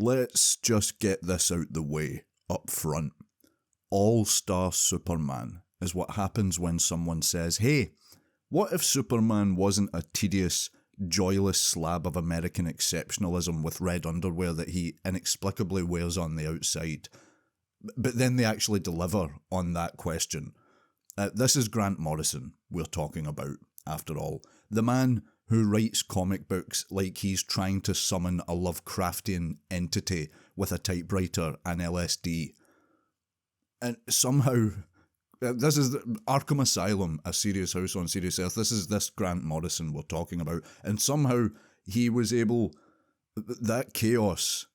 Let's just get this out the way, up front. All-Star Superman is what happens when someone says, hey, what if Superman wasn't a tedious, joyless slab of American exceptionalism with red underwear that he inexplicably wears on the outside? But then they actually deliver on that question. This is Grant Morrison we're talking about, after all. The man who writes comic books like he's trying to summon a Lovecraftian entity with a typewriter and LSD. And somehow, this is Arkham Asylum, A Serious House on Serious Earth. This is this Grant Morrison we're talking about. And somehow he was able, that chaos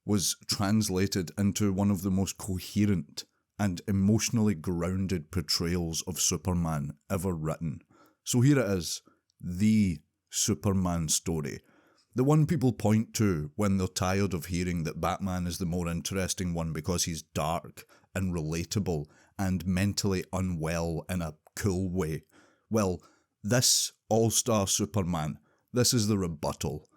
was translated into one of the most coherent and emotionally grounded portrayals of Superman ever written. So here it is, the Superman story. The one people point to when they're tired of hearing that Batman is the more interesting one because he's dark and relatable and mentally unwell in a cool way. Well, this All-Star Superman, this is the rebuttal.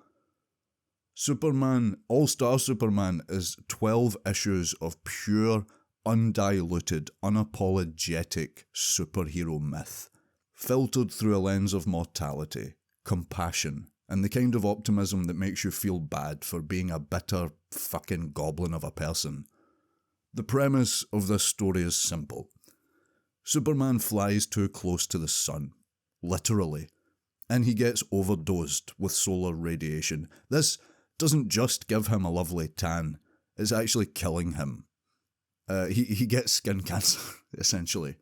Superman, All-Star Superman is 12 issues of pure, undiluted, unapologetic superhero myth, filtered through a lens of mortality, compassion, and the kind of optimism that makes you feel bad for being a bitter fucking goblin of a person. The premise of this story is simple. Superman flies too close to the sun, literally, and he gets overdosed with solar radiation. This doesn't just give him a lovely tan, it's actually killing him. He gets skin cancer, essentially.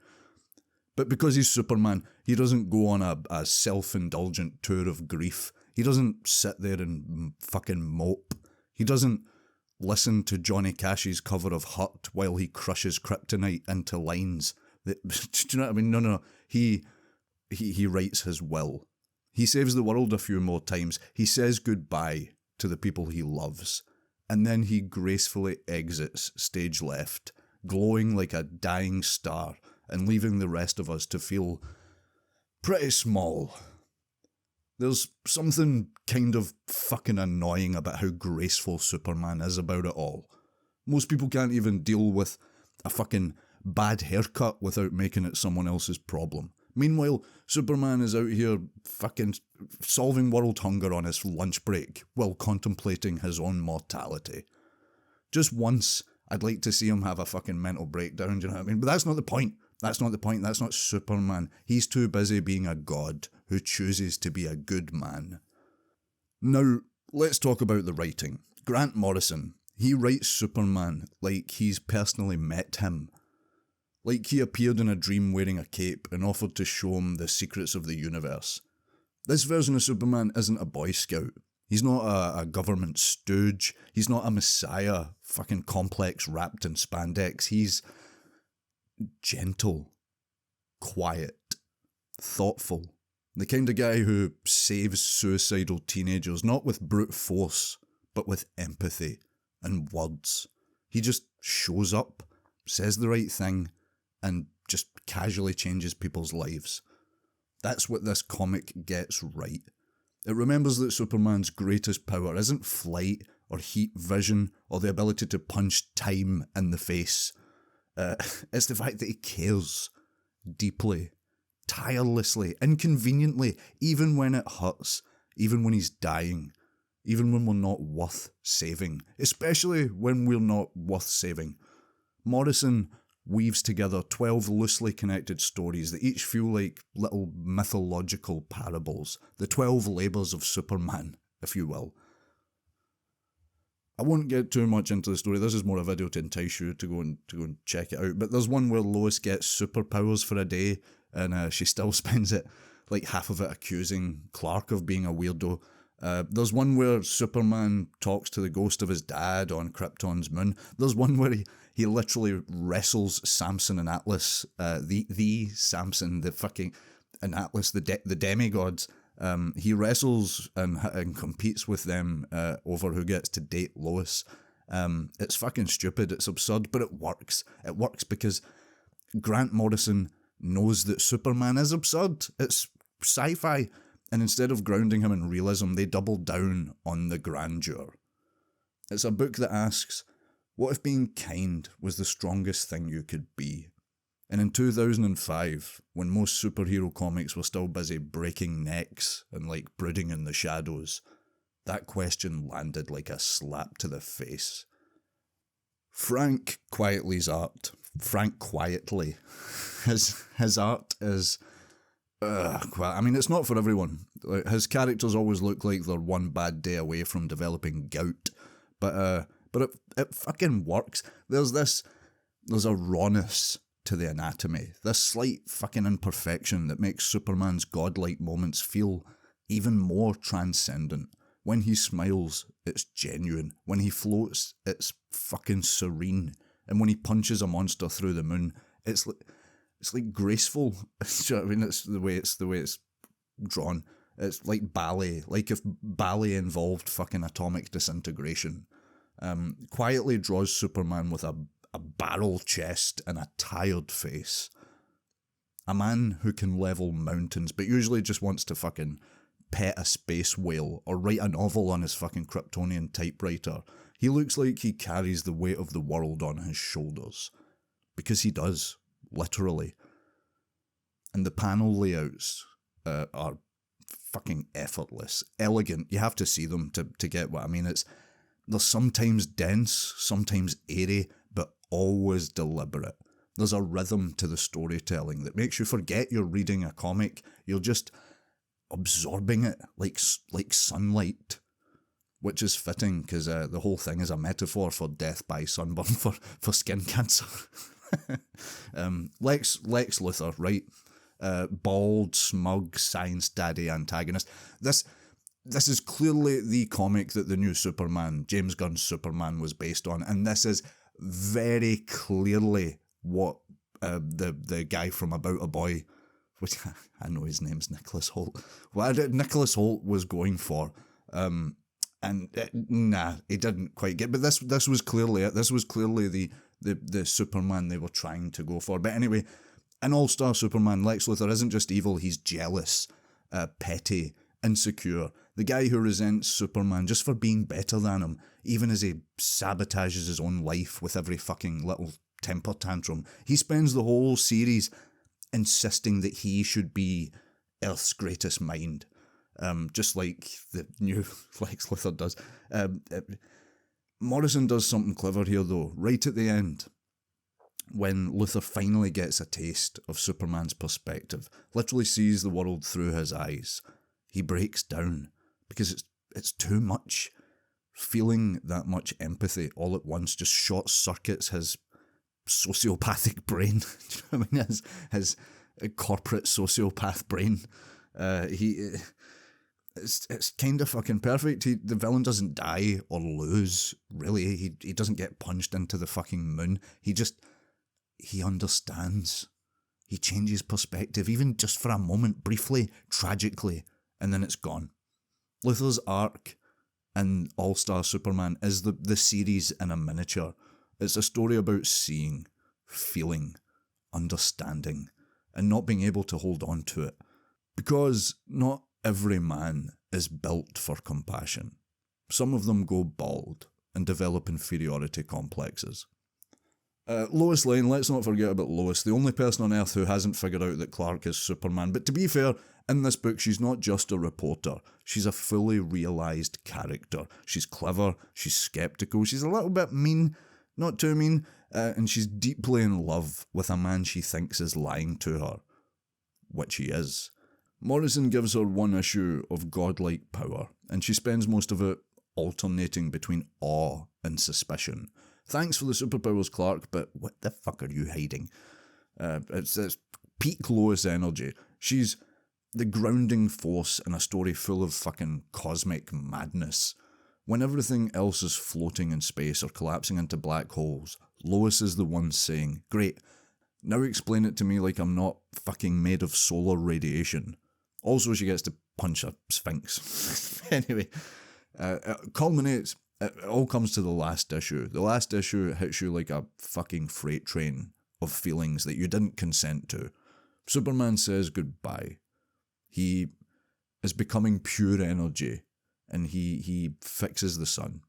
But because he's Superman, he doesn't go on a self-indulgent tour of grief. He doesn't sit there and fucking mope. He doesn't listen to Johnny Cash's cover of Hurt while he crushes kryptonite into lines. Do you know what I mean? No. He writes his will. He saves the world a few more times. He says goodbye to the people he loves. And then he gracefully exits stage left, glowing like a dying star, and leaving the rest of us to feel pretty small. There's something kind of fucking annoying about how graceful Superman is about it all. Most people can't even deal with a fucking bad haircut without making it someone else's problem. Meanwhile, Superman is out here fucking solving world hunger on his lunch break while contemplating his own mortality. Just once, I'd like to see him have a fucking mental breakdown, do you know what I mean? But that's not the point. That's not the point. That's not Superman. He's too busy being a god who chooses to be a good man. Now, let's talk about the writing. Grant Morrison, he writes Superman like he's personally met him. Like he appeared in a dream wearing a cape and offered to show him the secrets of the universe. This version of Superman isn't a Boy Scout. He's not a government stooge. He's not a messiah, fucking complex wrapped in spandex. He's gentle, quiet, thoughtful. The kind of guy who saves suicidal teenagers, not with brute force, but with empathy and words. He just shows up, says the right thing, and just casually changes people's lives. That's what this comic gets right. It remembers that Superman's greatest power isn't flight or heat vision or the ability to punch time in the face. It's the fact that he cares deeply, tirelessly, inconveniently, even when it hurts, even when he's dying, even when we're not worth saving, especially when we're not worth saving. Morrison weaves together 12 loosely connected stories that each feel like little mythological parables, the 12 labours of Superman, if you will. I won't get too much into the story. This is more a video to entice you to go and check it out. But there's one where Lois gets superpowers for a day, and she still spends it, like half of it, accusing Clark of being a weirdo. There's one where Superman talks to the ghost of his dad on Krypton's moon. There's one where he literally wrestles Samson and Atlas, the Samson, the fucking, and Atlas, the demigods. He wrestles and competes with them over who gets to date Lois. It's fucking stupid, it's absurd, but it works. It works because Grant Morrison knows that Superman is absurd. It's sci-fi. And instead of grounding him in realism, they double down on the grandeur. It's a book that asks, what if being kind was the strongest thing you could be? And in 2005, when most superhero comics were still busy breaking necks and like brooding in the shadows, that question landed like a slap to the face. Frank Quietly's art. Frank Quietly. His art is... I mean, it's not for everyone. His characters always look like they're one bad day away from developing gout. But it fucking works. There's a rawness to the anatomy. This slight fucking imperfection that makes Superman's godlike moments feel even more transcendent. When he smiles, it's genuine. When he floats, it's fucking serene. And when he punches a monster through the moon, it's like graceful. Do you know what I mean? It's the way it's drawn. It's like ballet. Like if ballet involved fucking atomic disintegration. Quietly draws Superman with a barrel chest and a tired face. A man who can level mountains, but usually just wants to fucking pet a space whale or write a novel on his fucking Kryptonian typewriter. He looks like he carries the weight of the world on his shoulders. Because he does, literally. And the panel layouts are fucking effortless, elegant. You have to see them to get what I mean. They're sometimes dense, sometimes airy, but always deliberate. There's a rhythm to the storytelling that makes you forget you're reading a comic. You're just absorbing it like sunlight, which is fitting because the whole thing is a metaphor for death by sunburn for skin cancer. Lex Luthor, right? Bald, smug, science daddy antagonist. This is clearly the comic that the new Superman, James Gunn's Superman, was based on, and this is very clearly what the guy from About a Boy, which I know his name's Nicholas Hoult, what Nicholas Hoult was going for. Nah, he didn't quite get. But this was clearly it. This was clearly the Superman they were trying to go for. But anyway, an all-star Superman, Lex Luthor isn't just evil. He's jealous, petty, insecure. The guy who resents Superman just for being better than him, even as he sabotages his own life with every fucking little temper tantrum. He spends the whole series insisting that he should be Earth's greatest mind. Just like the new Lex Luthor does. Morrison does something clever here though, right at the end, when Luthor finally gets a taste of Superman's perspective, literally sees the world through his eyes. He breaks down because it's too much. Feeling that much empathy all at once just short circuits his sociopathic brain. Do you know what I mean? His corporate sociopath brain. It's kind of fucking perfect. The villain doesn't die or lose, really. He doesn't get punched into the fucking moon. He understands. He changes perspective, even just for a moment, briefly, tragically, and then it's gone. Luthor's arc in All-Star Superman is the series in a miniature. It's a story about seeing, feeling, understanding, and not being able to hold on to it. Because not every man is built for compassion. Some of them go bald and develop inferiority complexes. Lois Lane, let's not forget about Lois, the only person on Earth who hasn't figured out that Clark is Superman. But to be fair, in this book, she's not just a reporter. She's a fully realised character. She's clever, she's sceptical, she's a little bit mean, not too mean, and she's deeply in love with a man she thinks is lying to her, which he is. Morrison gives her one issue of godlike power, and she spends most of it alternating between awe and suspicion. Thanks for the superpowers, Clark, but what the fuck are you hiding? It's peak Lois energy. She's the grounding force in a story full of fucking cosmic madness. When everything else is floating in space or collapsing into black holes, Lois is the one saying, "Great, now explain it to me like I'm not fucking made of solar radiation." Also, she gets to punch a sphinx. Anyway, it culminates. It all comes to the last issue. The last issue hits you like a fucking freight train of feelings that you didn't consent to. Superman says goodbye. He is becoming pure energy, and he fixes the sun.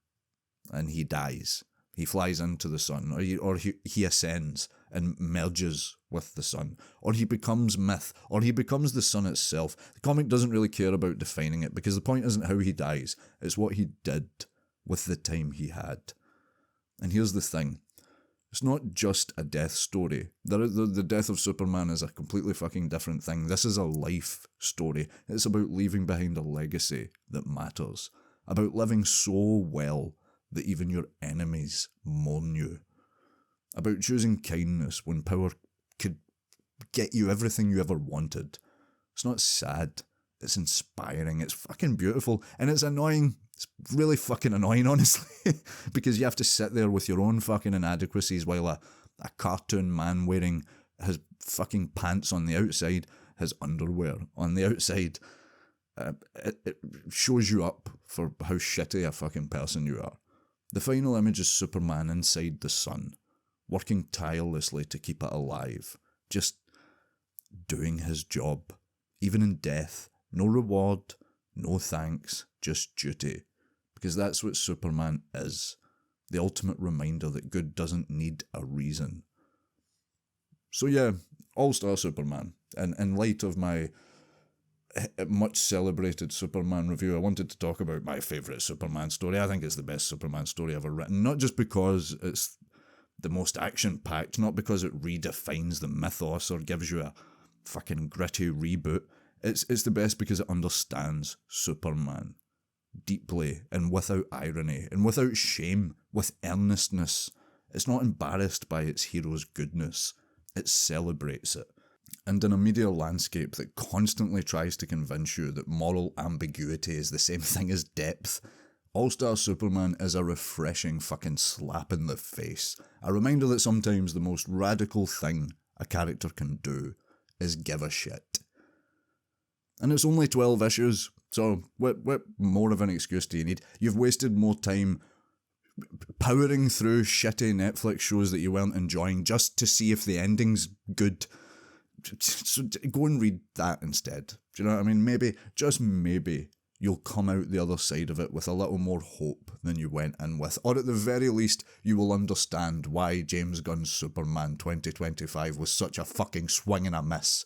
and he dies. He flies into the sun, or he ascends and merges with the sun, or he becomes myth, or he becomes the sun itself. The comic doesn't really care about defining it, because the point isn't how he dies, it's what he did with the time he had. And here's the thing. It's not just a death story. The death of Superman is a completely fucking different thing. This is a life story. It's about leaving behind a legacy that matters. About living so well that even your enemies mourn you. About choosing kindness when power could get you everything you ever wanted. It's not sad. It's inspiring. It's fucking beautiful. And it's annoying. It's really fucking annoying, honestly, because you have to sit there with your own fucking inadequacies while a cartoon man wearing his fucking pants on the outside, his underwear on the outside, it shows you up for how shitty a fucking person you are. The final image is Superman inside the sun, working tirelessly to keep it alive, just doing his job, even in death. No reward, no thanks, just duty. Because that's what Superman is. The ultimate reminder that good doesn't need a reason. So yeah, All-Star Superman. And in light of my much celebrated Superman review, I wanted to talk about my favourite Superman story. I think it's the best Superman story ever written. Not just because it's the most action-packed, not because it redefines the mythos or gives you a fucking gritty reboot. It's the best because it understands Superman deeply and without irony and without shame, with earnestness. It's not embarrassed by its hero's goodness. It celebrates it. And in a media landscape that constantly tries to convince you that moral ambiguity is the same thing as depth, All-Star Superman is a refreshing fucking slap in the face. A reminder that sometimes the most radical thing a character can do is give a shit. And it's only 12 issues, so what more of an excuse do you need? You've wasted more time powering through shitty Netflix shows that you weren't enjoying just to see if the ending's good. So go and read that instead. Do you know what I mean? Maybe, just maybe, you'll come out the other side of it with a little more hope than you went in with. Or at the very least, you will understand why James Gunn's Superman 2025 was such a fucking swing and a miss.